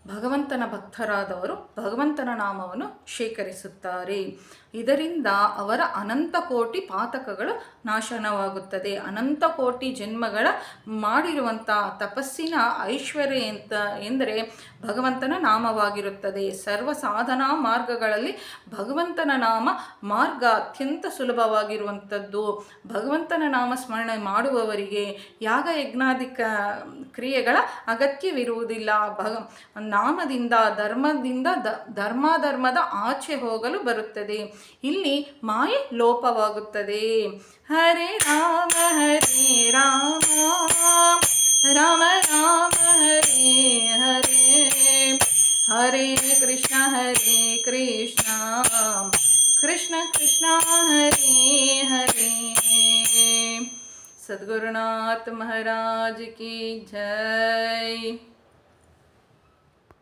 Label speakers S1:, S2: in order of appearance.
S1: ಭಗವಂತನ ಭಕ್ತರಾದವರು ಭಗವಂತನ ನಾಮವನ್ನು ಶೇಖರಿಸುತ್ತಾರೆ. ಇದರಿಂದ ಅವರ ಅನಂತ ಕೋಟಿ ಪಾತಕಗಳು ನಾಶನವಾಗುತ್ತದೆ. ಅನಂತ ಕೋಟಿ ಜನ್ಮಗಳ ಮಾಡಿರುವಂಥ ತಪಸ್ಸಿನ ಐಶ್ವರ್ಯ ಎಂದರೆ ಭಗವಂತನ ನಾಮವಾಗಿರುತ್ತದೆ. ಸರ್ವ ಸಾಧನಾ ಮಾರ್ಗಗಳಲ್ಲಿ ಭಗವಂತನ ನಾಮ ಮಾರ್ಗ ಅತ್ಯಂತ ಸುಲಭವಾಗಿರುವಂಥದ್ದು. ಭಗವಂತನ ನಾಮ ಸ್ಮರಣೆ ಮಾಡುವವರಿಗೆ ಯಾಗ ಯಜ್ಞಾದಿ ಕ್ರಿಯೆಗಳ ಅಗತ್ಯವಿರುವುದಿಲ್ಲ. ನಾಮದಿಂದ ಧರ್ಮದ ಆಚೆ ಹೋಗಲು ಬರುತ್ತದೆ. ಇಲ್ಲಿ ಮಾಯೆ ಲೋಪವಾಗುತ್ತದೆ. ಹರೇ ರಾಮ ರಾಮ ರಾಮ ಹರೇ ಹರೇ, ಹರೇ ಕೃಷ್ಣ ಕೃಷ್ಣ ಕೃಷ್ಣ ಹರೇ ಹರೇ. सद्गुरुनाथ महाराज की जय।